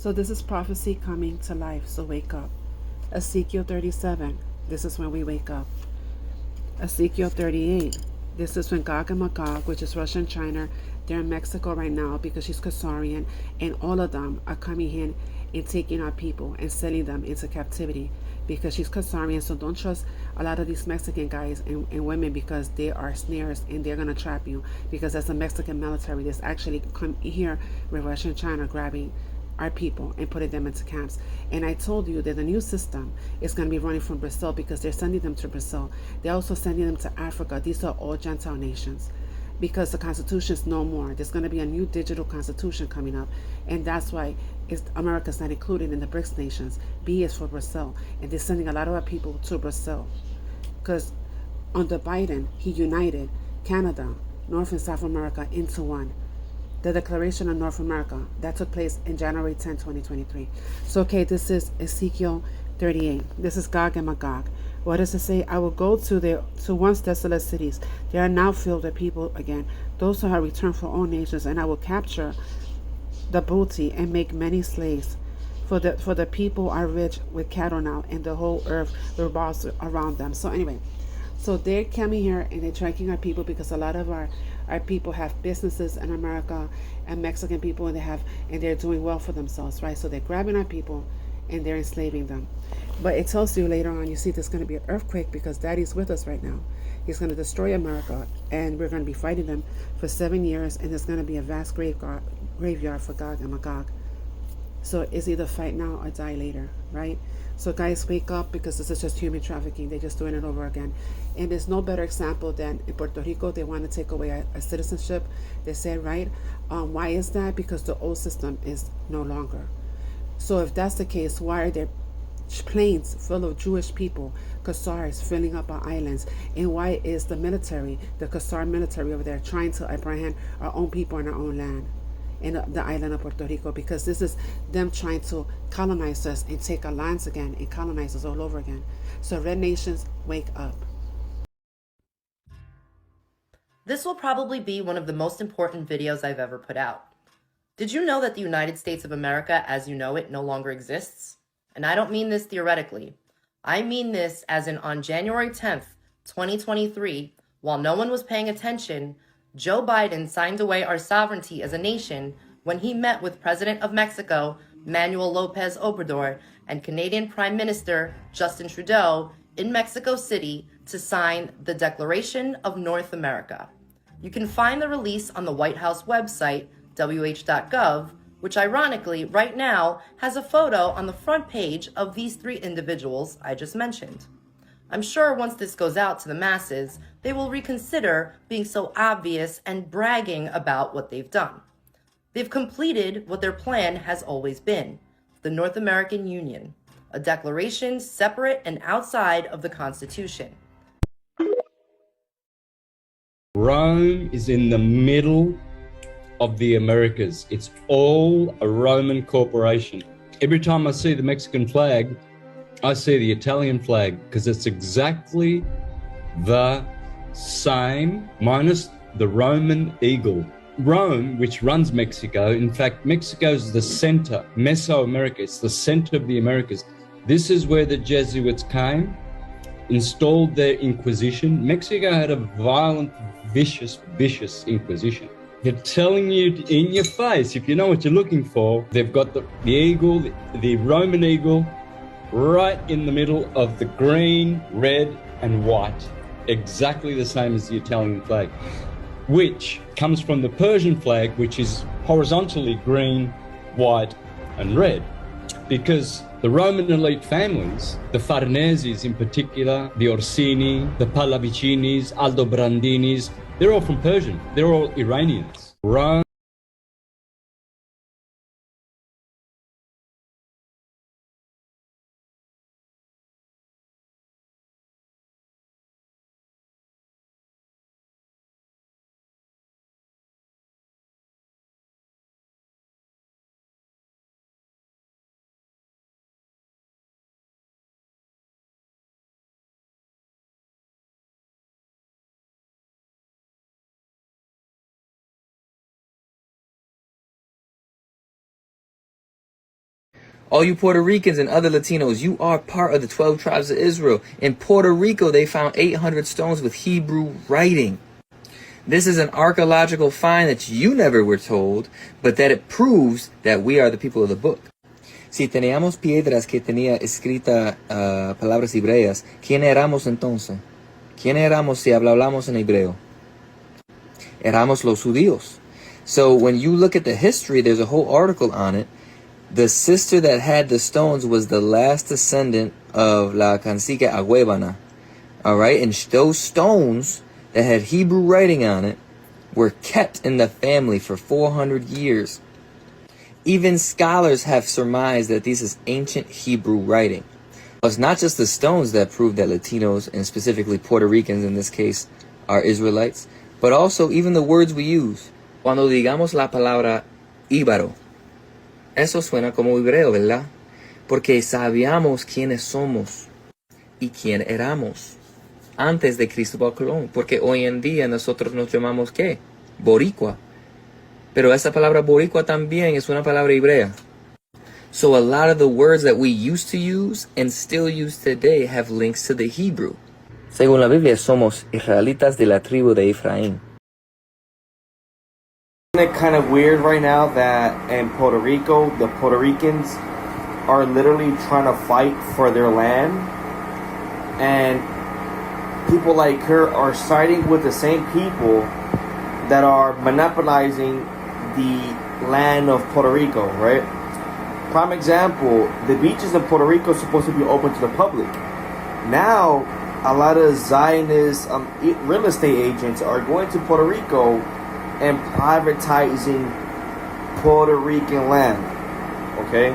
So this is prophecy coming to life. So wake up. Ezekiel 37. This is when we wake up. Ezekiel 38. This is when Gog and Magog, which is Russia and China, they're in Mexico right now because she's Khazarian, and all of them are coming in and taking our people and selling them into captivity because she's Khazarian. So don't trust a lot of these Mexican guys and women because they are snares and they're going to trap you because that's a Mexican military that's actually come here with Russia and China grabbing our people and putting them into camps. And I told you that the new system is going to be running from Brazil because they're sending them to Brazil. They're also sending them to Africa. These are all Gentile nations because the constitution is no more. There's going to be a new digital constitution coming up. And that's why America's not included in the BRICS nations. B is for Brazil. And they're sending a lot of our people to Brazil because under Biden, he united Canada, North and South America into one. The Declaration of North America that took place in January 10, 2023. So, okay, this is Ezekiel 38. This is Gog and Magog. What does it say? I will go to once desolate cities. They are now filled with people again. Those who have returned from all nations, and I will capture the booty and make many slaves. For the people are rich with cattle now, and the whole earth revolves around them. So anyway, so they're coming here and they're tracking our people because a lot of our people have businesses in America and Mexican people and they're doing well for themselves, right? So they're grabbing our people and they're enslaving them. But it tells you later on, you see there's going to be an earthquake because Daddy's with us right now. He's going to destroy America and we're going to be fighting them for 7 years and there's going to be a vast graveyard for Gog and Magog. So it's either fight now or die later, right? So guys, wake up because this is just human trafficking. They're just doing it over again. And there's no better example than in Puerto Rico, they want to take away our citizenship. They said, right? Why is that? Because the old system is no longer. So if that's the case, why are there planes full of Jewish people, Khazars filling up our islands? And why is the military, the Khazar military over there, trying to apprehend our own people on our own land? In the island of Puerto Rico, because this is them trying to colonize us and take our lands again and colonize us all over again. So red nations, wake up. This will probably be one of the most important videos I've ever put out. Did you know that the United States of America as you know it no longer exists? And I don't mean this theoretically. I mean this as in on January 10th, 2023, while no one was paying attention, Joe Biden signed away our sovereignty as a nation when he met with President of Mexico, Manuel Lopez Obrador, and Canadian Prime Minister Justin Trudeau in Mexico City to sign the Declaration of North America. You can find the release on the White House website, wh.gov, which ironically right now has a photo on the front page of these three individuals I just mentioned. I'm sure once this goes out to the masses, they will reconsider being so obvious and bragging about what they've done. They've completed what their plan has always been, the North American Union, a declaration separate and outside of the Constitution. Rome is in the middle of the Americas. It's all a Roman corporation. Every time I see the Mexican flag, I see the Italian flag because it's exactly the same minus the Roman eagle. Rome, which runs Mexico, in fact, Mexico is the center, Mesoamerica, it's the center of the Americas. This is where the Jesuits came, installed their Inquisition. Mexico had a violent, vicious Inquisition. They're telling you in your face, if you know what you're looking for, they've got the eagle, the Roman eagle, right in the middle of the green, red, and white, exactly the same as the Italian flag, which comes from the Persian flag, which is horizontally green, white, and red. Because the Roman elite families, the Farneses in particular, the Orsini, the Pallavicinis, Aldobrandinis, they're all from Persian. They're all Iranians. Rome All you Puerto Ricans and other Latinos, you are part of the 12 tribes of Israel. In Puerto Rico, they found 800 stones with Hebrew writing. This is an archaeological find that you never were told, but that it proves that we are the people of the book. Si teníamos piedras que tenía escrita palabras hebreas, ¿quién éramos entonces? ¿Quién éramos si hablamos en hebreo? Éramos los judíos. So when you look at the history, there's a whole article on it. The sister that had the stones was the last descendant of la cacique Agüevana. All right, and those stones that had Hebrew writing on it were kept in the family for 400 years. Even scholars have surmised that this is ancient Hebrew writing. It's not just the stones that prove that Latinos, and specifically Puerto Ricans in this case, are Israelites, but also even the words we use. Cuando digamos la palabra íbaro, eso suena como hebreo, ¿verdad? Porque sabíamos quiénes somos y quién éramos antes de Cristóbal Colón. Porque hoy en día nosotros nos llamamos ¿qué? Boricua. Pero esa palabra boricua también es una palabra hebrea. So a lot of the words that we used to use and still use today have links to the Hebrew. Según la Biblia, somos israelitas de la tribu de Efraín. Isn't it kind of weird right now that in Puerto Rico, the Puerto Ricans are literally trying to fight for their land, and people like her are siding with the same people that are monopolizing the land of Puerto Rico, right? Prime example, the beaches of Puerto Rico are supposed to be open to the public. Now, a lot of Zionist real estate agents are going to Puerto Rico and privatizing Puerto Rican land, okay?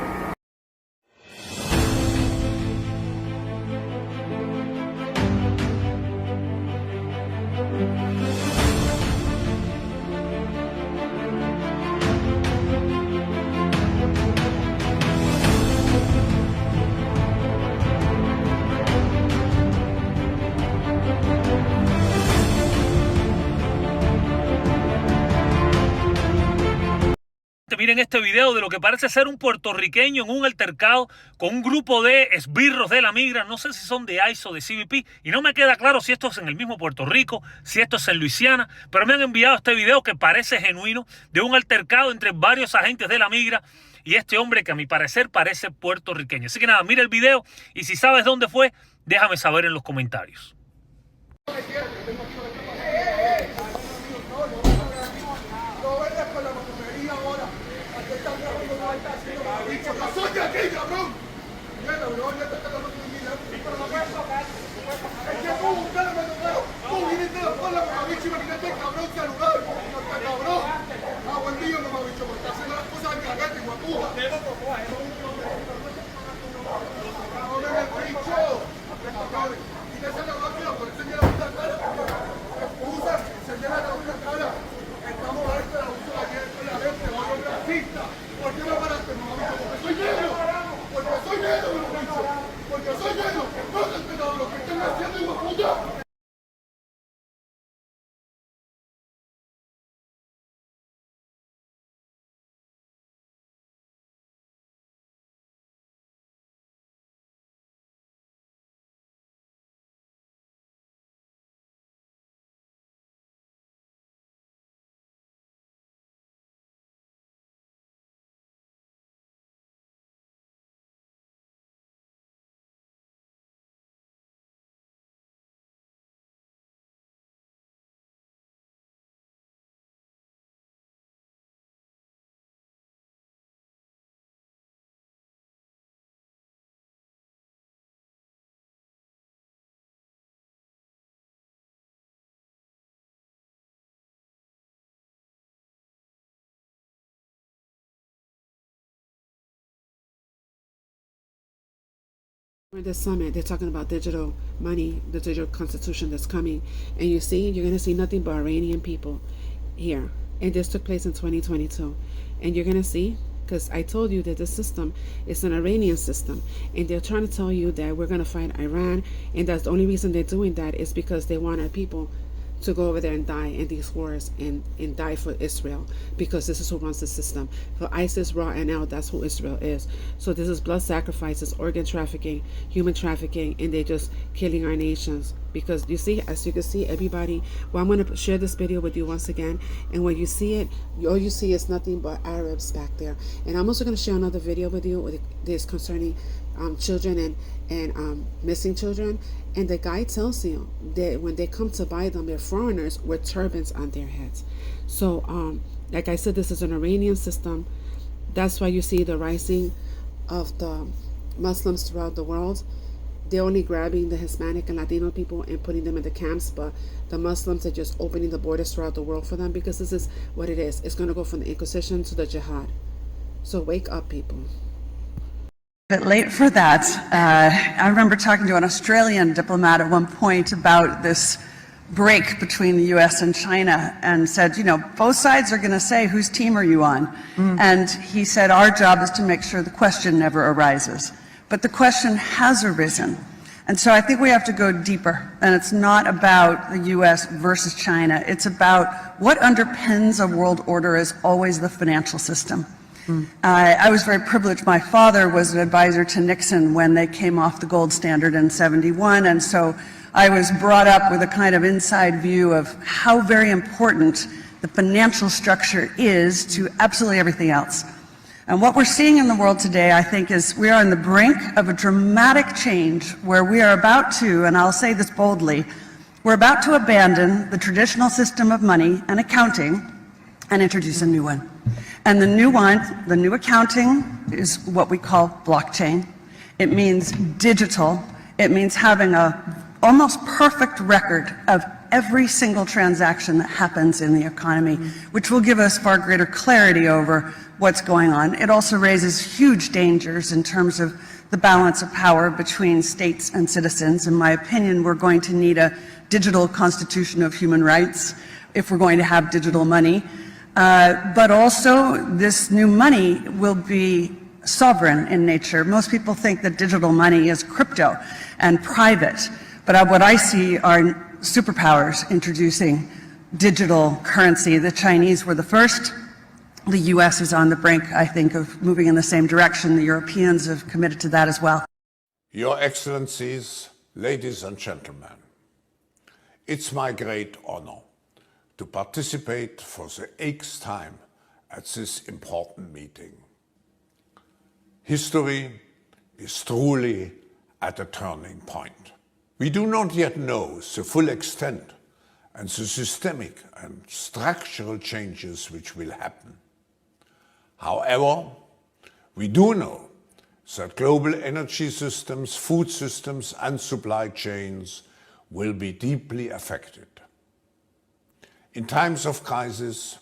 Miren este video de lo que parece ser un puertorriqueño en un altercado con un grupo de esbirros de la migra, no sé si son de ICE o de CBP, y no me queda claro si esto es en el mismo Puerto Rico, si esto es en Luisiana, pero me han enviado este video que parece genuino de un altercado entre varios agentes de la migra y este hombre que a mi parecer parece puertorriqueño. Así que nada, mira el video y si sabes dónde fue, déjame saber en los comentarios. For this summit, they're talking about digital money, the digital constitution that's coming, and you're going to see nothing but Iranian people here. And this took place in 2022, and you're going to see, because I told you that this system is an Iranian system, and they're trying to tell you that we're going to fight Iran, and that's the only reason they're doing that is because they want our people to go over there and die in these wars and die for Israel, because this is who runs the system. For ISIS, Ra, and L, that's who Israel is. So this is blood sacrifices, organ trafficking, human trafficking, and they're just killing our nations. Because you see, as you can see, everybody, well, I'm going to share this video with you once again, and when you see it, all you see is nothing but Arabs back there. And I'm also going to share another video with you with this concerning children and missing children. And the guy tells you that when they come to buy them, they're foreigners with turbans on their heads. So like I said, this is an Iranian system. That's why you see the rising of the Muslims throughout the world. They're only grabbing the Hispanic and Latino people and putting them in the camps, but the Muslims are just opening the borders throughout the world for them, because this is what it is. It's going to go from the Inquisition to the Jihad. So wake up, people. Bit late for that. I remember talking to an Australian diplomat at one point about this break between the US and China, and said, you know, both sides are going to say, whose team are you on? And he said, our job is to make sure the question never arises. But the question has arisen. And so I think we have to go deeper. And it's not about the US versus China. It's about what underpins a world order is always the financial system. I was very privileged. My father was an advisor to Nixon when they came off the gold standard in '71. And so I was brought up with a kind of inside view of how very important the financial structure is to absolutely everything else. And what we're seeing in the world today, I think, is we are on the brink of a dramatic change where we are about to, and I'll say this boldly, we're about to abandon the traditional system of money and accounting and introduce a new one. And the new one, the new accounting, is what we call blockchain. It means digital. It means having a almost perfect record of every single transaction that happens in the economy, which will give us far greater clarity over what's going on. It also raises huge dangers in terms of the balance of power between states and citizens. In my opinion, we're going to need a digital constitution of human rights if we're going to have digital money. But also, this new money will be sovereign in nature. Most people think that digital money is crypto and private, but what I see are superpowers introducing digital currency. The Chinese were the first. The US is on the brink, I think, of moving in the same direction. The Europeans have committed to that as well. Your Excellencies, ladies and gentlemen, it's my great honor to participate for the 8th time at this important meeting. History is truly at a turning point. We do not yet know the full extent and the systemic and structural changes which will happen. However, we do know that global energy systems, food systems, and supply chains will be deeply affected. In times of crisis,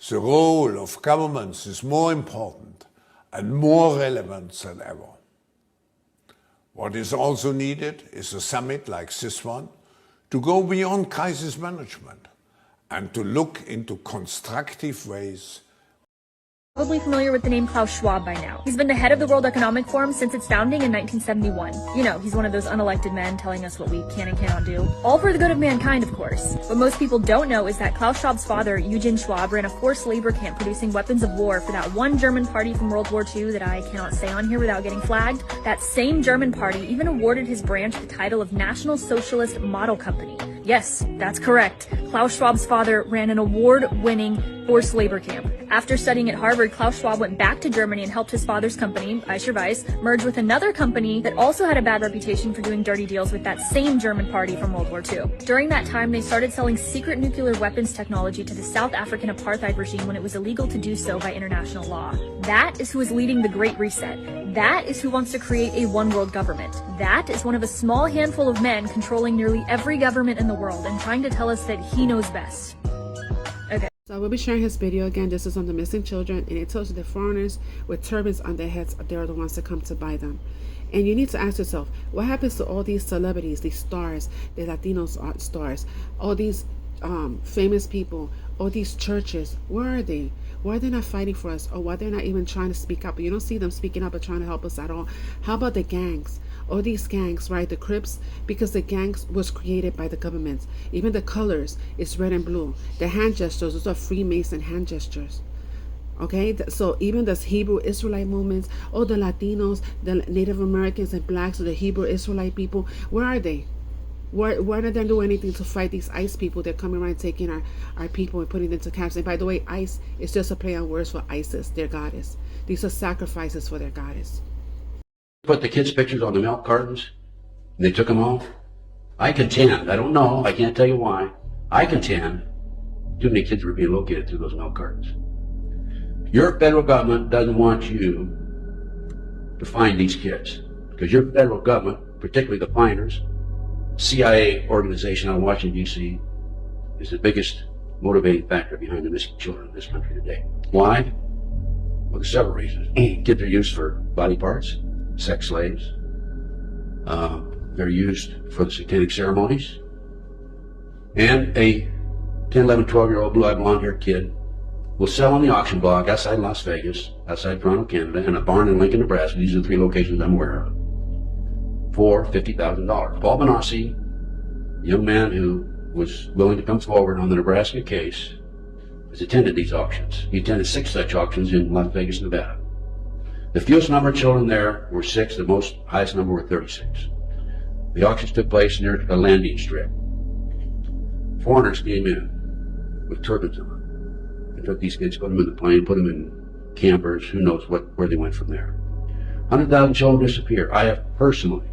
the role of governments is more important and more relevant than ever. What is also needed is a summit like this one to go beyond crisis management and to look into constructive ways. Probably familiar with the name Klaus Schwab by now. He's been the head of the World Economic Forum since its founding in 1971. You know, he's one of those unelected men telling us what we can and cannot do. All for the good of mankind, of course. What most people don't know is that Klaus Schwab's father, Eugen Schwab, ran a forced labor camp producing weapons of war for that one German party from World War II that I cannot say on here without getting flagged. That same German party even awarded his branch the title of National Socialist Model Company. Yes, that's correct. Klaus Schwab's father ran an award-winning forced labor camp. After studying at Harvard, Klaus Schwab went back to Germany and helped his father's company, Eicher Weiss, merge with another company that also had a bad reputation for doing dirty deals with that same German party from World War II. During that time, they started selling secret nuclear weapons technology to the South African apartheid regime when it was illegal to do so by international law. That is who is leading the Great Reset. That is who wants to create a one-world government. That is one of a small handful of men controlling nearly every government in the world and trying to tell us that he knows best. Okay. So I will be sharing his video again. This is on the missing children, and it tells you the foreigners with turbans on their heads, they're the ones that come to buy them. And you need to ask yourself, what happens to all these celebrities, these stars, the Latinos stars, all these famous people, all these churches? Where are they? Why are they not fighting for us? Or why they're not even trying to speak up? You don't see them speaking up or trying to help us at all. How about the gangs? All these gangs, right? The Crips, because the gangs was created by the government. Even the colors is red and blue. The hand gestures, those are Freemason hand gestures. Okay, so even this Hebrew Israelite movements, all the Latinos, the Native Americans and blacks, or the Hebrew Israelite people, where are they? Why don't they do anything to fight these ICE people? They're coming around taking our people and putting them into camps. And by the way, ICE is just a play on words for ISIS, their goddess. These are sacrifices for their goddess. Put the kids' pictures on the milk cartons, and they took them off. I contend, I don't know, I can't tell you why, I contend too many kids were being located through those milk cartons. Your federal government doesn't want you to find these kids, because your federal government, particularly the finders, CIA organization out of Washington, D.C., is the biggest motivating factor behind the missing children in this country today. Why? Well, there's several reasons. Kids are used for body parts, sex slaves. They're used for the satanic ceremonies. And a 10, 11, 12-year-old blue-eyed blonde-haired kid will sell on the auction block outside Las Vegas, outside Toronto, Canada, and a barn in Lincoln, Nebraska. These are the 3 locations I'm aware of. For $50,000. Paul Benassi, a young man who was willing to come forward on the Nebraska case, has attended these auctions. He attended 6 such auctions in Las Vegas, Nevada. The fewest number of children there were 6. The highest number were 36. The auctions took place near a landing strip. Foreigners came in with turbans on and took these kids, put them in the plane, put them in campers. Who knows where they went from there. 100,000 children disappear. I have personally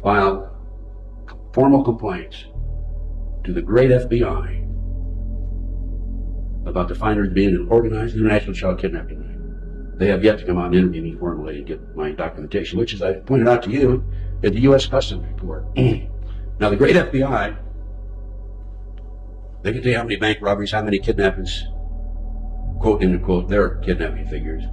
filed formal complaints to the great FBI about the finders being an organized international child kidnapping ring. They have yet to come out and interview me formally and get my documentation, which, as I pointed out to you, is the U.S. Customs report. Now, the great FBI, they can tell you how many bank robberies, how many kidnappings, quote, end quote, their kidnapping figures,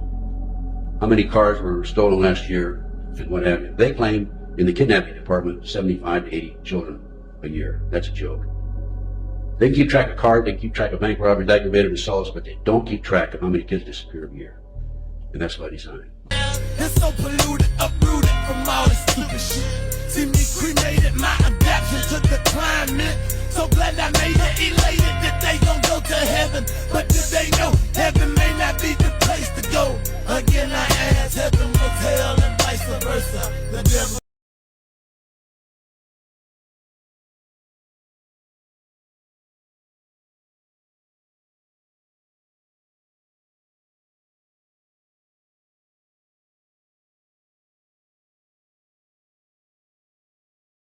how many cars were stolen last year, and what have you. They claim in the kidnapping department 75 to 80 children a year. That's a joke. They can keep track of cars, they can keep track of bank robberies, aggravated assaults, but they don't keep track of how many kids disappear a year. And that's by design. It's so polluted, uprooted from all this stupid shit. See me cremated, my adaptation to the climate. So glad I made it, elated that they gon' go to heaven. But did they know heaven may not be the place to go? Again I ask, heaven was hell and vice versa. The devil.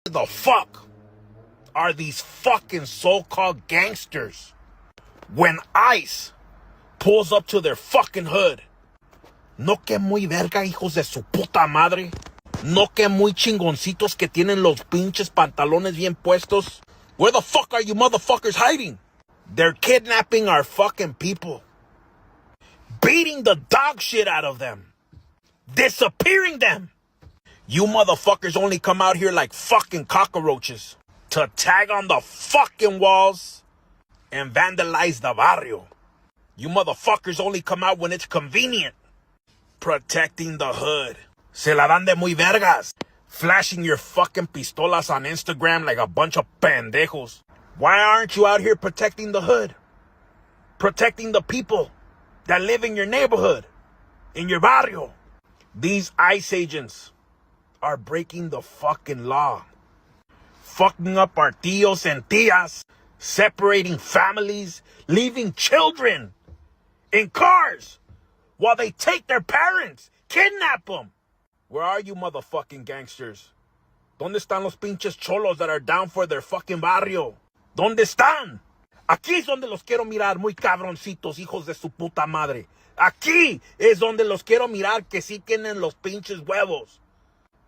The fuck are these fucking so-called gangsters when ICE pulls up to their fucking hood? No que muy verga, hijos de su puta madre. No que muy chingoncitos que tienen los pinches pantalones bien puestos. Where the fuck are you motherfuckers hiding? They're kidnapping our fucking people. Beating the dog shit out of them. Disappearing them. You motherfuckers only come out here like fucking cockroaches to tag on the fucking walls and vandalize the barrio. You motherfuckers only come out when it's convenient. Protecting the hood. Se la dan de muy vergas. Flashing your fucking pistolas on Instagram like a bunch of pendejos. Why aren't you out here protecting the hood? Protecting the people that live in your neighborhood, in your barrio. These ICE agents are breaking the fucking law. Fucking up our tios and tias. Separating families. Leaving children in cars while they take their parents. Kidnap them. Where are you motherfucking gangsters? ¿Dónde están los pinches cholos that are down for their fucking barrio? ¿Dónde están? Aquí es donde los quiero mirar, muy cabroncitos, hijos de su puta madre. Aquí es donde los quiero mirar que sí tienen los pinches huevos.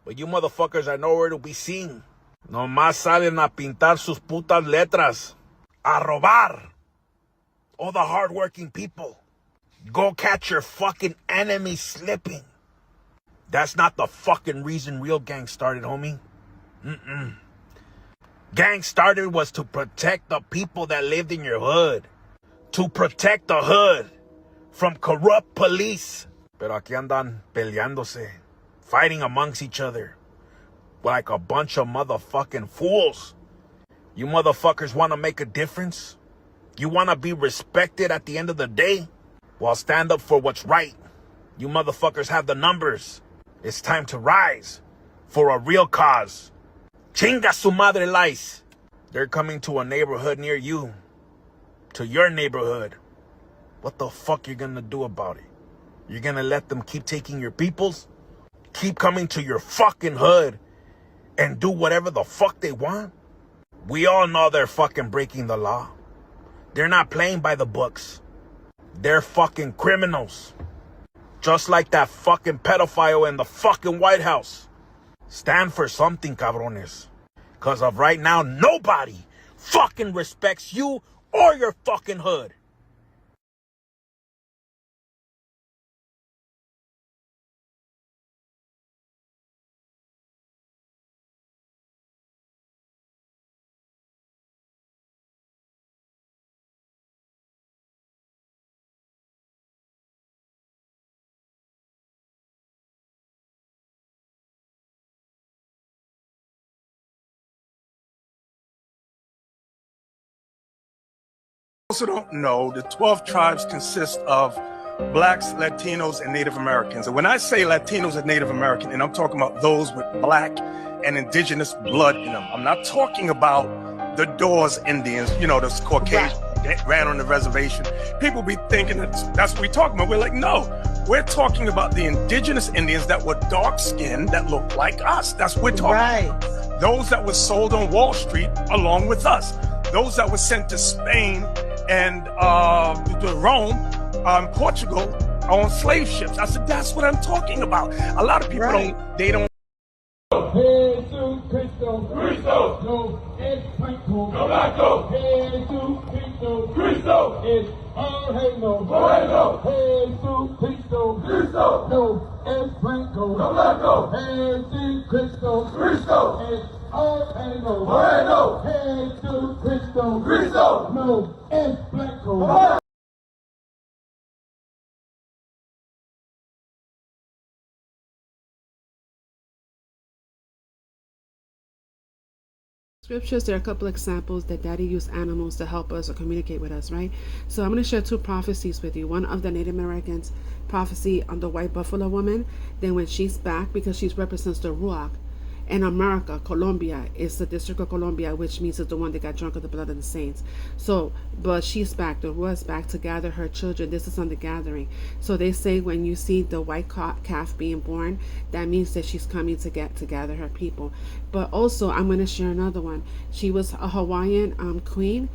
But you motherfuckers are nowhere to be seen. Nomás salen a pintar sus putas letras. A robar. All the hardworking people. Go catch your fucking enemy slipping. That's not the fucking reason real gang started, homie. Gang started was to protect the people that lived in your hood. To protect the hood from corrupt police. Pero aquí andan peleándose, fighting amongst each other like a bunch of motherfucking fools. You motherfuckers want to make a difference? You want to be respected at the end of the day? Well, stand up for what's right. You motherfuckers have the numbers. It's time to rise for a real cause. Chinga su madre lice. They're coming to a neighborhood near you. To your neighborhood. What the fuck you gonna do about it? You're gonna let them keep taking your peoples? Keep coming to your fucking hood and do whatever the fuck they want? We all know they're fucking breaking the law. They're not playing by the books. They're fucking criminals. Just like that fucking pedophile in the fucking White House. Stand for something, cabrones. Cause of right now, nobody fucking respects you or your fucking hood. Also don't know, the 12 tribes consist of blacks, Latinos, and Native Americans. And when I say Latinos and Native American, and I'm talking about those with black and indigenous blood in them. I'm not talking about the Dawes Indians, you know, those Caucasians that ran on the reservation. People be thinking that's what we're talking about. We're like, no, we're talking about the indigenous Indians that were dark skinned, that looked like us. That's what we're talking about. Those that were sold on Wall Street along with us. Those that were sent to Spain and to Rome, Portugal, on slave ships. I said, that's what I'm talking about. A lot of people don't. Jesus Cristo, Cristo, no es Franco, no blanco. Jesus Cristo, Cristo, es el reino, bueno. Jesus Cristo, Cristo, no es Franco, no blanco. Jesus Cristo, Cristo, es el reino, bueno. Jesus Cristo, Cristo, no es blanco. Scriptures, there are a couple examples that Daddy used animals to help us or communicate with us, right? So I'm going to share two prophecies with you. One of the Native Americans prophecy on the white buffalo woman. Then when she's back, because she represents the Ruach. And America, Colombia, is the District of Colombia, which means it's the one that got drunk of the blood of the saints. So, but she's back, the Ruach is back to gather her children. This is on the gathering. So they say when you see the white calf being born, that means that she's coming to gather her people. But also, I'm going to share another one. She was a Hawaiian queen,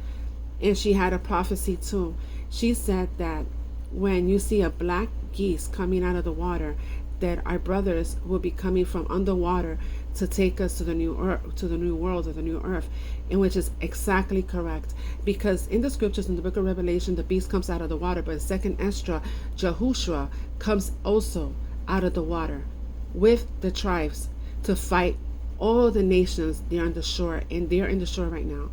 and she had a prophecy too. She said that when you see a black geese coming out of the water, that our brothers will be coming from underwater to take us to the new earth, to the new world, or the new earth, in which is exactly correct. Because in the scriptures, in the book of Revelation, the beast comes out of the water, but in second Esdras, Yashua comes also out of the water with the tribes to fight all the nations there on the shore, and they're in the shore right now,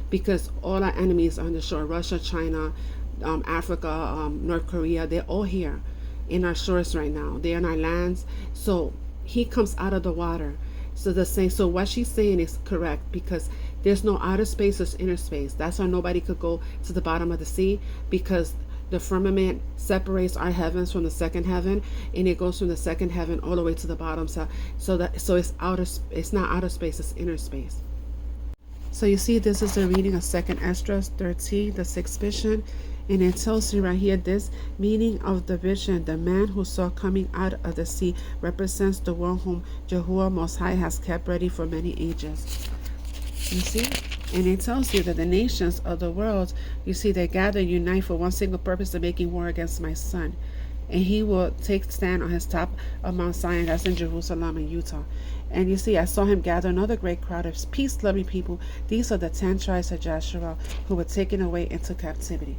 because all our enemies are on the shore. Russia, China, Africa, North Korea, they're all here in our shores right now. They're in our lands. So he comes out of the water. So what she's saying is correct, because there's no outer space or inner space. That's why nobody could go to the bottom of the sea, because the firmament separates our heavens from the second heaven, and it goes from the second heaven all the way to the bottom. So it's not outer space, it's inner space. So you see, this is a reading of 2nd Esdras 13, the 6th vision. And it tells you right here, this meaning of the vision, the man who saw coming out of the sea represents the one whom Yahuwah Most High has kept ready for many ages. You see? And it tells you that the nations of the world, you see, they gather, unite for one single purpose of making war against my son. And he will take stand on his top of Mount Zion, that's in Jerusalem and Utah. And you see, I saw him gather another great crowd of peace-loving people. These are the 10 tribes of Yashua who were taken away into captivity.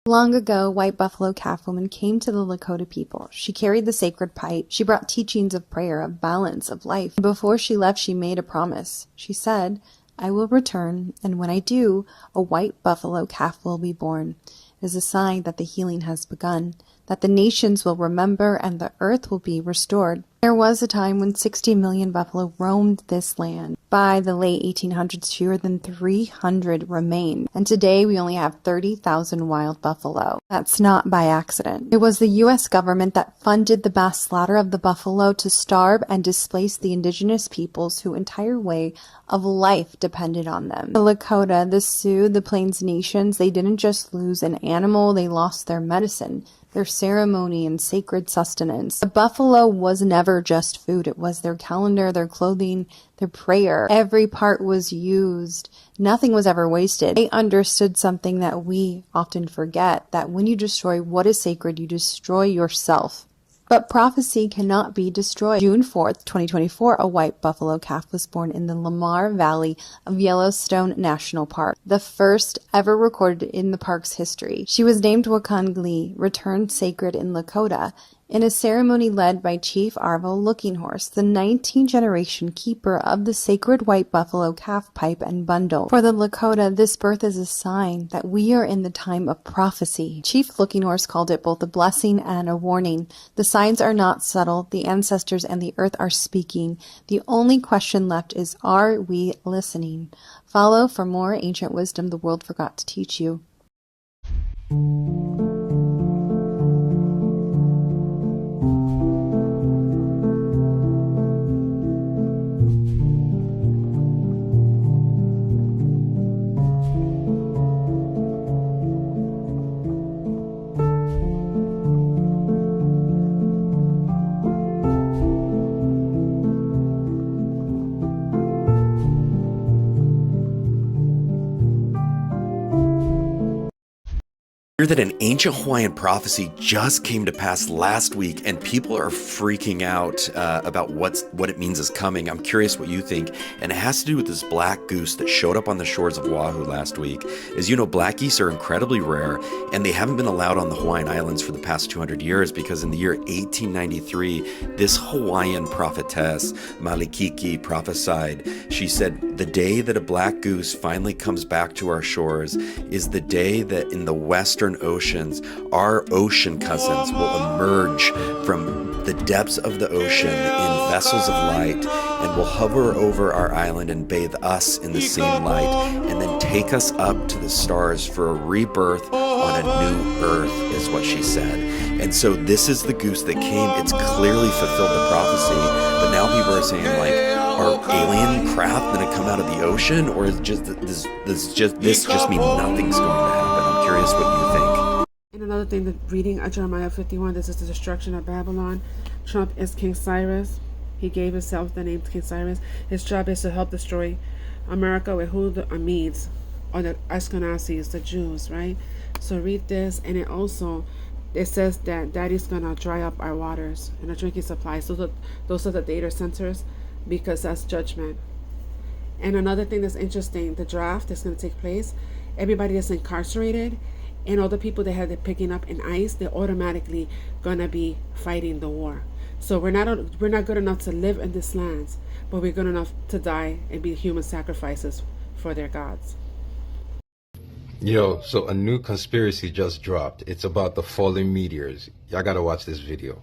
Long ago, White Buffalo Calf Woman came to the Lakota people. She carried the sacred pipe. She brought teachings of prayer, of balance, of life. Before she left, she made a promise. She said, I will return, and when I do, a white buffalo calf will be born. is a sign that the healing has begun, that the nations will remember and the earth will be restored. There was a time when 60 million buffalo roamed this land. By the late 1800s, fewer than 300 remained, and today we only have 30,000 wild buffalo. That's not by accident. It was the U.S. government that funded the mass slaughter of the buffalo to starve and displace the indigenous peoples whose entire way of life depended on them. The Lakota, the Sioux, the Plains Nations, they didn't just lose an animal, they lost their medicine, their ceremony and sacred sustenance. The buffalo was never just food. It was their calendar, their clothing, their prayer. Every part was used. Nothing was ever wasted. They understood something that we often forget, that when you destroy what is sacred, you destroy yourself. But prophecy cannot be destroyed. June 4th, 2024, a white buffalo calf was born in the Lamar Valley of Yellowstone National Park, the first ever recorded in the park's history. She was named Wakangli, returned sacred in Lakota, in a ceremony led by Chief Arvo Looking Horse, the 19th generation keeper of the sacred white buffalo calf pipe and bundle. For the Lakota, this birth is a sign that we are in the time of prophecy. Chief Looking Horse called it both a blessing and a warning. The signs are not subtle. The ancestors and the earth are speaking. The only question left is, are we listening? Follow for more ancient wisdom the world forgot to teach you. That an ancient Hawaiian prophecy just came to pass last week, and people are freaking out about what it means is coming. I'm curious what you think, and it has to do with this black goose that showed up on the shores of Oahu last week. As you know, black geese are incredibly rare, and they haven't been allowed on the Hawaiian Islands for the past 200 years because in the year 1893, this Hawaiian prophetess, Malikiki, prophesied. She said, the day that a black goose finally comes back to our shores is the day that in the western oceans, our ocean cousins will emerge from the depths of the ocean in vessels of light and will hover over our island and bathe us in the same light and then take us up to the stars for a rebirth on a new earth, is what she said. And so this is the goose that came. It's clearly fulfilled the prophecy, but now people are saying, like, are alien craft going to come out of the ocean, or is this just mean nothing's going to happen? I'm curious what you think. And another thing, that reading Jeremiah 51, this is the destruction of Babylon. Trump is King Cyrus. He gave himself the name King Cyrus. His job is to help destroy America with who the Medes, or the Ashkenazis, the Jews, right? So read this, and it says that Daddy's gonna dry up our waters and our drinking supplies. Those are the data centers, because that's judgment. And another thing that's interesting, the draft that's going to take place, everybody that's incarcerated and all the people that have been picking up in ICE, they're automatically going to be fighting the war. So we're not good enough to live in this land, but we're good enough to die and be human sacrifices for their gods. Yo, so a new conspiracy just dropped. It's about the falling meteors. Y'all gotta watch this video.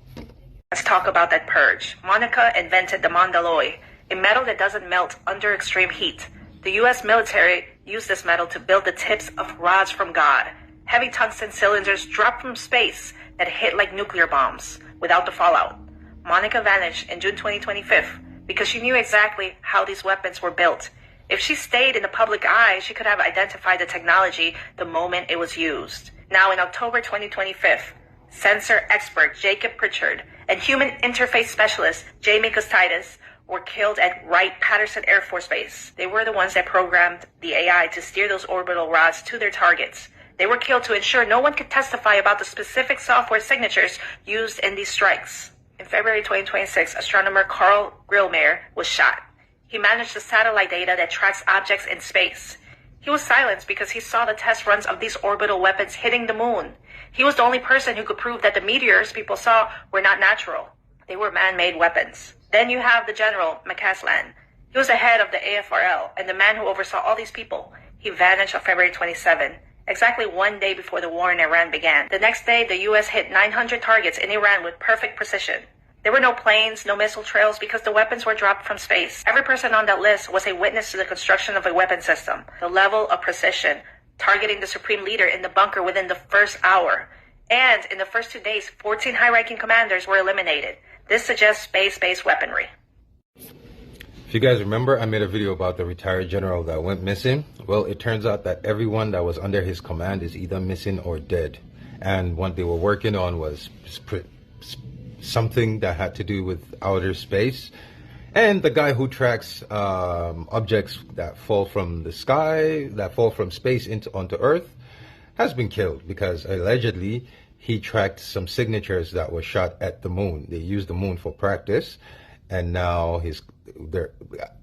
Let's talk about that purge. Monica invented the Mandaloi, a metal that doesn't melt under extreme heat. The U.S. military used this metal to build the tips of rods from God, heavy tungsten cylinders dropped from space that hit like nuclear bombs without the fallout. Monica vanished in June 2025 because she knew exactly how these weapons were built. If she stayed in the public eye, she could have identified the technology the moment it was used. Now in October 2025, sensor expert Jacob Pritchard and human interface specialist Jamie Costides were killed at Wright-Patterson Air Force Base. They were the ones that programmed the AI to steer those orbital rods to their targets. They were killed to ensure no one could testify about the specific software signatures used in these strikes. In February 2026, astronomer Carl Grillmeyer was shot. He managed the satellite data that tracks objects in space. He was silenced because he saw the test runs of these orbital weapons hitting the moon. He was the only person who could prove that the meteors people saw were not natural. They were man-made weapons. Then you have the General McCasland. He was the head of the AFRL and the man who oversaw all these people. He vanished on February 27, exactly 1 day before the war in Iran began. The next day, the US hit 900 targets in Iran with perfect precision. There were no planes, no missile trails, because the weapons were dropped from space. Every person on that list was a witness to the construction of a weapon system. The level of precision, targeting the supreme leader in the bunker within the first hour. And in the first 2 days, 14 high-ranking commanders were eliminated. This suggests space-based weaponry. If you guys remember, I made a video about the retired general that went missing. Well, it turns out that everyone that was under his command is either missing or dead. And what they were working on was something that had to do with outer space. And the guy who tracks objects that fall from the sky, that fall from space onto Earth, has been killed because allegedly he tracked some signatures that were shot at the moon. They used the moon for practice, and now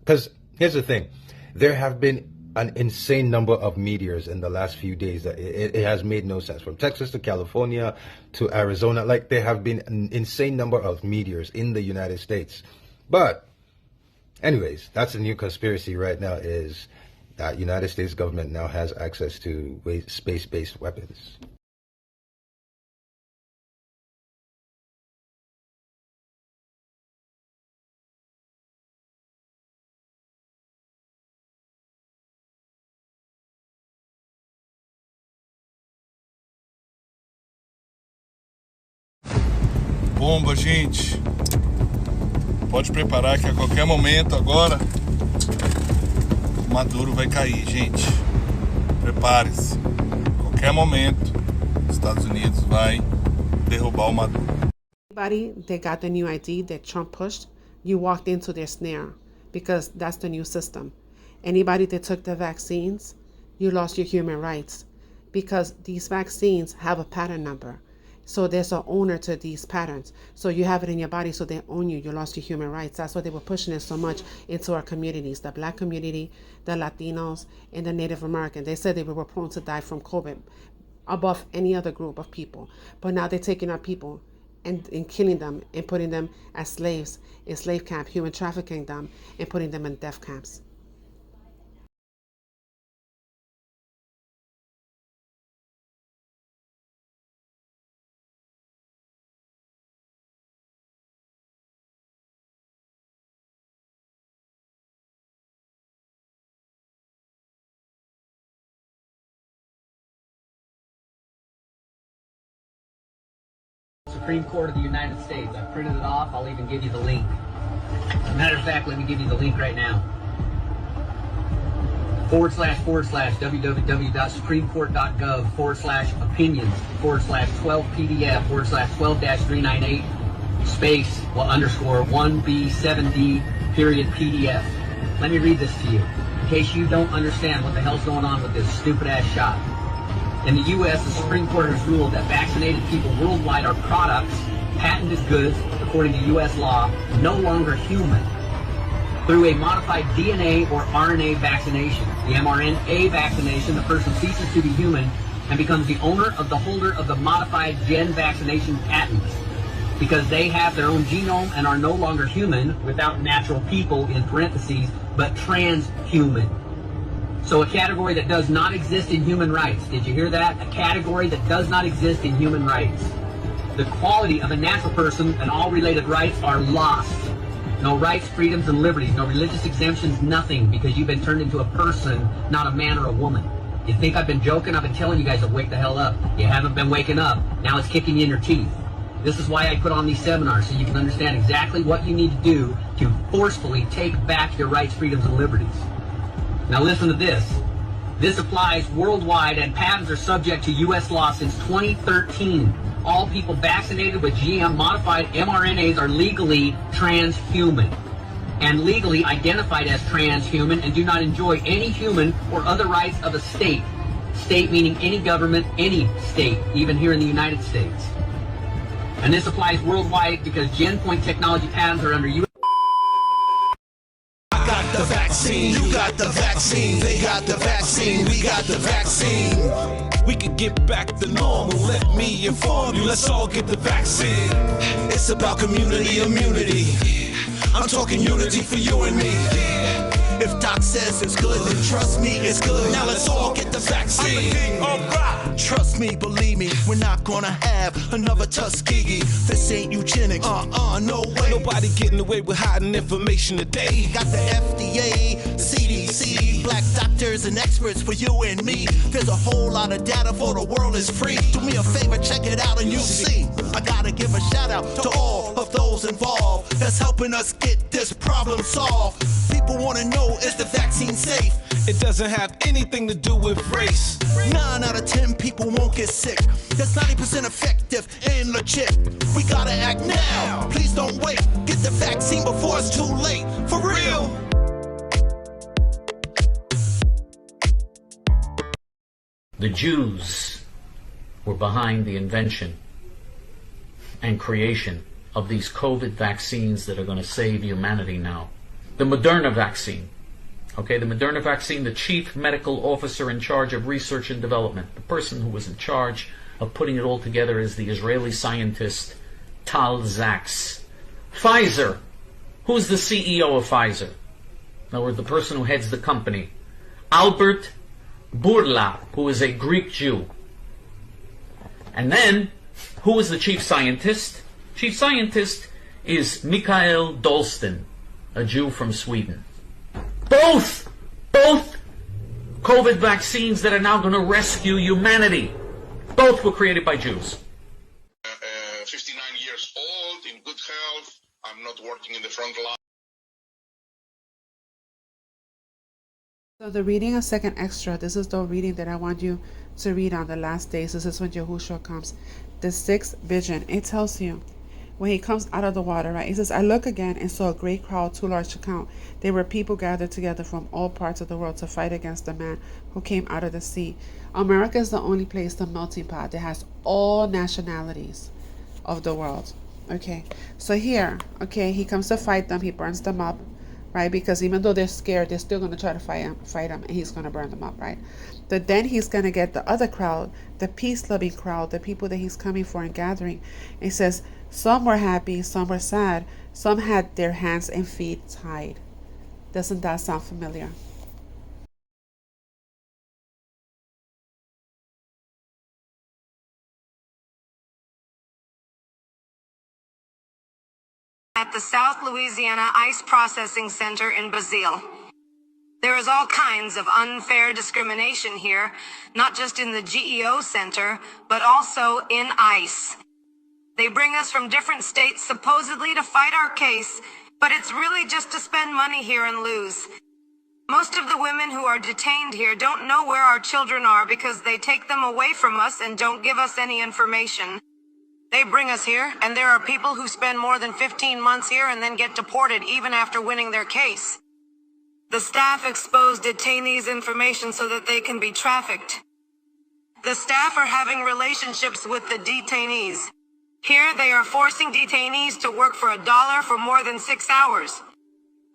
because here's the thing, there have been an insane number of meteors in the last few days that it has made no sense. From Texas to California to Arizona, like there have been an insane number of meteors in the United States. But anyways, that's a new conspiracy right now, is that United States government now has access to space-based weapons. Bomba, gente. Pode preparar que a qualquer momento agora Maduro vai cair, gente. Prepare-se. A qualquer momento, os Estados Unidos vai derrubar o Maduro. Anybody that got the new ID that Trump pushed, you walked into their snare because that's the new system. Anybody that took the vaccines, you lost your human rights because these vaccines have a pattern number. So there's an owner to these patterns. So you have it in your body, so they own you. You lost your human rights. That's why they were pushing it so much into our communities, the Black community, the Latinos, and the Native American. They said they were prone to die from COVID above any other group of people. But now they're taking our people and killing them and putting them as slaves in slave camp, human trafficking them, and putting them in death camps. Supreme Court of the United States. I printed it off. I'll even give you the link. As a matter of fact, let me give you the link right now. //www.supremecort.gov/opinions/12PDF/12-398 space _1B7D.PDF. Let me read this to you in case you don't understand what the hell's going on with this stupid ass shot. In the U.S., the Supreme Court has ruled that vaccinated people worldwide are products, patented goods, according to U.S. law, no longer human. Through a modified DNA or RNA vaccination, the mRNA vaccination, the person ceases to be human and becomes the owner of the holder of the modified gen vaccination patents because they have their own genome and are no longer human, without natural people in parentheses, but transhuman. So a category that does not exist in human rights. Did you hear that? A category that does not exist in human rights. The quality of a natural person and all related rights are lost. No rights, freedoms, and liberties. No religious exemptions, nothing, because you've been turned into a person, not a man or a woman. You think I've been joking? I've been telling you guys to wake the hell up. You haven't been waking up. Now it's kicking you in your teeth. This is why I put on these seminars, so you can understand exactly what you need to do to forcefully take back your rights, freedoms, and liberties. Now listen to this. This applies worldwide, and patents are subject to U.S. law since 2013. All people vaccinated with GM-modified mRNAs are legally transhuman and legally identified as transhuman and do not enjoy any human or other rights of a state. State meaning any government, any state, even here in the United States. And this applies worldwide because GenPoint technology patents are under U.S. The vaccine, you got the vaccine, they got the vaccine, we got the vaccine. We can get back to normal, let me inform you, let's all get the vaccine. It's about community immunity, I'm talking unity for you and me. If Doc says it's good, then trust me, it's good. Now let's all get the vaccine. Trust me, believe me, we're not gonna have another Tuskegee. This ain't eugenics, no way. Nobody getting away with hiding information today. Got the FDA, CDC, black doctors and experts for you and me. There's a whole lot of data for the world is free. Do me a favor, check it out and you'll see. I gotta give a shout out to all of those involved that's helping us get this problem solved. People wanna know, is the vaccine safe? It doesn't have anything to do with race. 9 out of 10 people won't get sick. That's 90% effective and legit. We gotta act now. Please don't wait. Get the vaccine before it's too late. For real. The Jews were behind the invention and creation of these COVID vaccines that are going to save humanity now. The Moderna vaccine. Okay, the Moderna vaccine, the chief medical officer in charge of research and development, the person who was in charge of putting it all together is the Israeli scientist Tal Zaks. Pfizer. Who's the CEO of Pfizer? In other words, the person who heads the company. Albert Bourla, who is a Greek Jew. And then, who is the chief scientist? Chief scientist is Mikael Dolsten, a Jew from Sweden. Both COVID vaccines that are now going to rescue humanity, both were created by Jews. 59 years old, in good health. I'm not working in the front line. So the reading of second extra, this is the reading that I want you to read on the last days. This is when Yahushua comes. The sixth vision, it tells you when he comes out of the water, right? He says, I look again and saw a great crowd, too large to count. They were people gathered together from all parts of the world to fight against the man who came out of the sea. America is the only place, the melting pot, that has all nationalities of the world. Okay, so here, okay, he comes to fight them. He burns them up, right? Because even though they're scared, they're still going to try to fight him, and he's going to burn them up, right? But then he's going to get the other crowd, the peace-loving crowd, the people that he's coming for and gathering. And he says, some were happy, some were sad, some had their hands and feet tied. Doesn't that sound familiar? At the South Louisiana Ice Processing Center in Basile. There is all kinds of unfair discrimination here, not just in the GEO Center, but also in ICE. They bring us from different states supposedly to fight our case, but it's really just to spend money here and lose. Most of the women who are detained here don't know where our children are because they take them away from us and don't give us any information. They bring us here, and there are people who spend more than 15 months here and then get deported even after winning their case. The staff expose detainees' information so that they can be trafficked. The staff are having relationships with the detainees. Here, they are forcing detainees to work for $1 for more than 6 hours.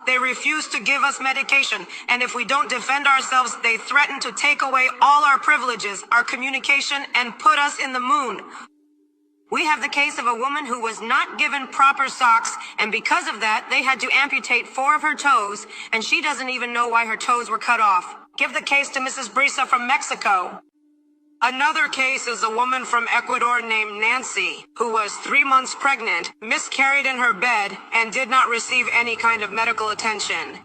They refuse to give us medication, and if we don't defend ourselves, they threaten to take away all our privileges, our communication, and put us in the moon. We have the case of a woman who was not given proper socks, and because of that, they had to amputate 4 of her toes, and she doesn't even know why her toes were cut off. Give the case to Mrs. Brisa from Mexico. Another case is a woman from Ecuador named Nancy, who was 3 months pregnant, miscarried in her bed, and did not receive any kind of medical attention.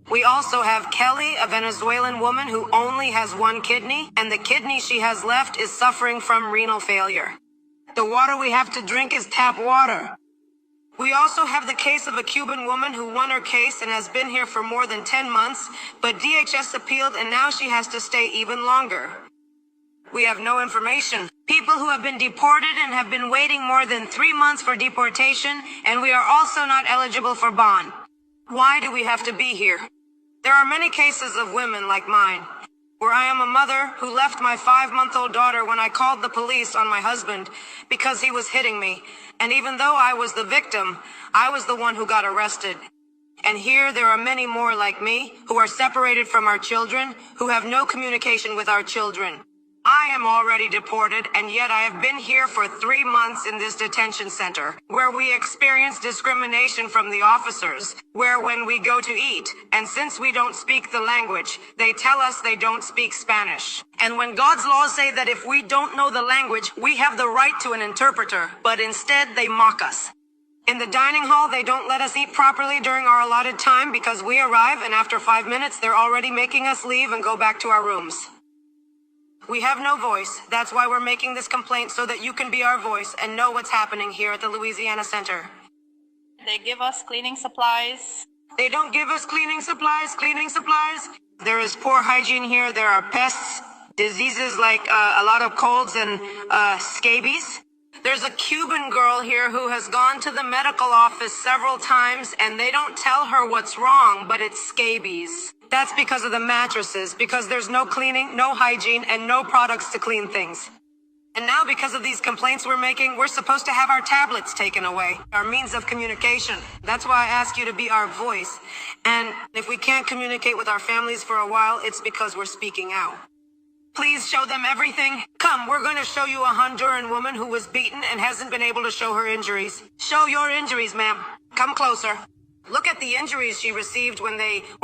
We also have Kelly, a Venezuelan woman who only has 1 kidney, and the kidney she has left is suffering from renal failure. The water we have to drink is tap water. We also have the case of a Cuban woman who won her case and has been here for more than 10 months, but DHS appealed and now she has to stay even longer. We have no information. People who have been deported and have been waiting more than 3 months for deportation, and we are also not eligible for bond. Why do we have to be here? There are many cases of women like mine, where I am a mother who left my 5-month-old daughter when I called the police on my husband because he was hitting me. And even though I was the victim, I was the one who got arrested. And here there are many more like me who are separated from our children, who have no communication with our children. I am already deported, and yet I have been here for 3 months in this detention center, where we experience discrimination from the officers, where when we go to eat, and since we don't speak the language, they tell us they don't speak Spanish. And when God's laws say that if we don't know the language, we have the right to an interpreter, but instead they mock us. In the dining hall, they don't let us eat properly during our allotted time because we arrive, and after 5 minutes, they're already making us leave and go back to our rooms. We have no voice. That's why we're making this complaint, so that you can be our voice and know what's happening here at the Louisiana Center. They give us cleaning supplies. They don't give us cleaning supplies. There is poor hygiene here. There are pests, diseases like a lot of colds and scabies. There's a Cuban girl here who has gone to the medical office several times, and they don't tell her what's wrong, but it's scabies. That's because of the mattresses, because there's no cleaning, no hygiene, and no products to clean things. And now, because of these complaints we're making, we're supposed to have our tablets taken away, our means of communication. That's why I ask you to be our voice. And if we can't communicate with our families for a while, it's because we're speaking out. Please show them everything. Come, we're going to show you a Honduran woman who was beaten and hasn't been able to show her injuries. Show your injuries, ma'am. Come closer. Look at the injuries she received when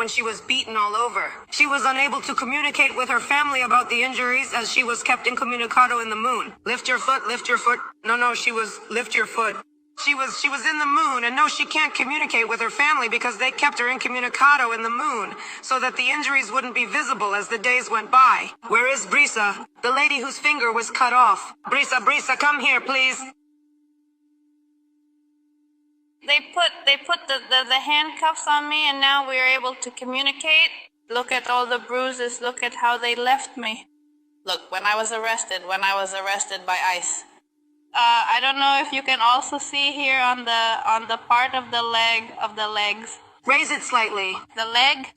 she was beaten all over. She was unable to communicate with her family about the injuries as she was kept incommunicado in the moon. Lift your foot, lift your foot. No, she was lift your foot. She was in the moon, and no, she can't communicate with her family because they kept her incommunicado in the moon so that the injuries wouldn't be visible as the days went by. Where is Brisa, the lady whose finger was cut off? Brisa, come here, please. They put the handcuffs on me, and now we are able to communicate. Look at all the bruises. Look at how they left me. Look, when I was arrested by ICE. I don't know if you can also see here on the part of the legs. Raise it slightly. The leg.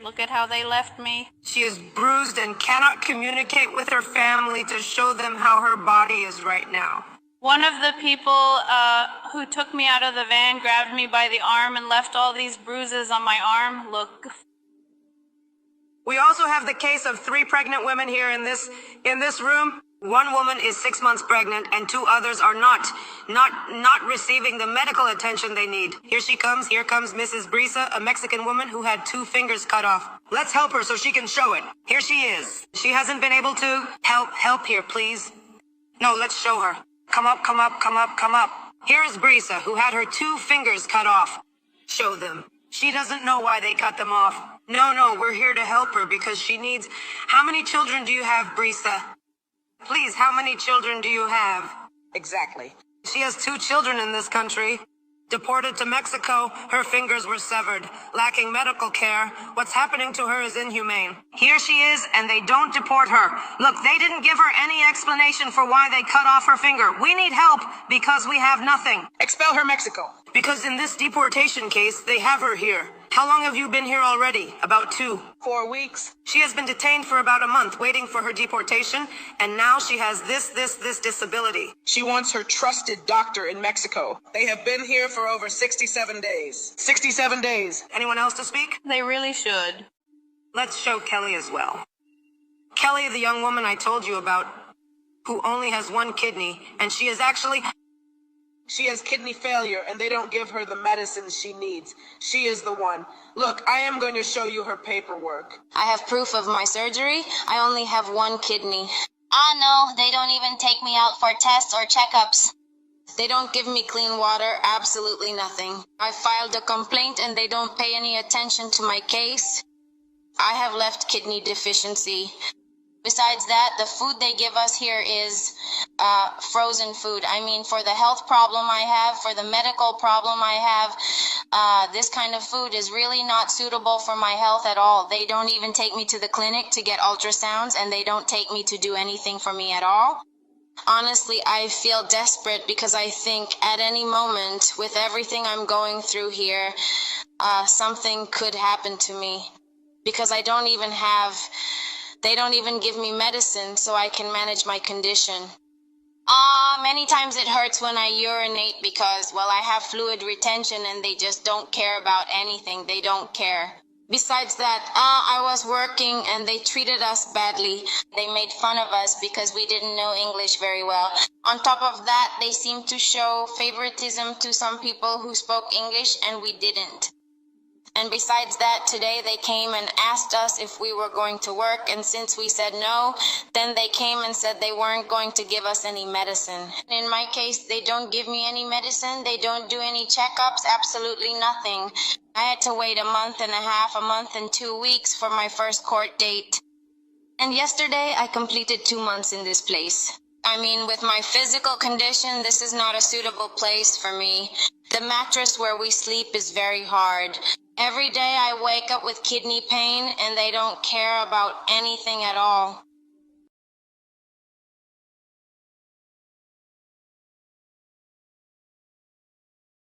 Look at how they left me. She is bruised and cannot communicate with her family to show them how her body is right now. One of the people who took me out of the van grabbed me by the arm and left all these bruises on my arm. Look. We also have the case of 3 pregnant women here in this room. One woman is 6 months pregnant, and 2 others are not receiving the medical attention they need. Here she comes. Here comes Mrs. Brisa, a Mexican woman who had 2 fingers cut off. Let's help her so she can show it. Here she is. She hasn't been able to help here, please. No, let's show her. Come up. Here is Brisa, who had her 2 fingers cut off. Show them. She doesn't know why they cut them off. No, we're here to help her because she needs... How many children do you have, Brisa? Please, how many children do you have? Exactly. She has 2 children in this country. Deported to Mexico, her fingers were severed, lacking medical care. What's happening to her is inhumane. Here she is, and they don't deport her. Look, they didn't give her any explanation for why they cut off her finger. We need help because we have nothing. Expel her, Mexico. Because in this deportation case, they have her here. How long have you been here already? About 2. 4 weeks. She has been detained for about a month, waiting for her deportation, and now she has this disability. She wants her trusted doctor in Mexico. They have been here for over 67 days. 67 days. Anyone else to speak? They really should. Let's show Kelly as well. Kelly, the young woman I told you about, who only has 1 kidney, and she has kidney failure, and they don't give her the medicines she needs. She is the one. Look, I am going to show you her paperwork. I have proof of my surgery. I only have 1 kidney. No, they don't even take me out for tests or checkups. They don't give me clean water, absolutely nothing. I filed a complaint and they don't pay any attention to my case. I have left kidney deficiency. Besides that, the food they give us here is frozen food. I mean, for the health problem I have, for the medical problem I have, this kind of food is really not suitable for my health at all. They don't even take me to the clinic to get ultrasounds, and they don't take me to do anything for me at all. Honestly, I feel desperate because I think at any moment, with everything I'm going through here, something could happen to me. Because they don't even give me medicine so I can manage my condition. Many times it hurts when I urinate because, well, I have fluid retention and they just don't care about anything. They don't care. Besides that, I was working and they treated us badly. They made fun of us because we didn't know English very well. On top of that, they seemed to show favoritism to some people who spoke English and we didn't. And besides that, today they came and asked us if we were going to work, and since we said no, then they came and said they weren't going to give us any medicine. In my case, they don't give me any medicine, they don't do any checkups, absolutely nothing. I had to wait a month and a half, a month and 2 weeks for my first court date. And yesterday, I completed 2 months in this place. I mean, with my physical condition, this is not a suitable place for me. The mattress where we sleep is very hard. Every day I wake up with kidney pain and they don't care about anything at all.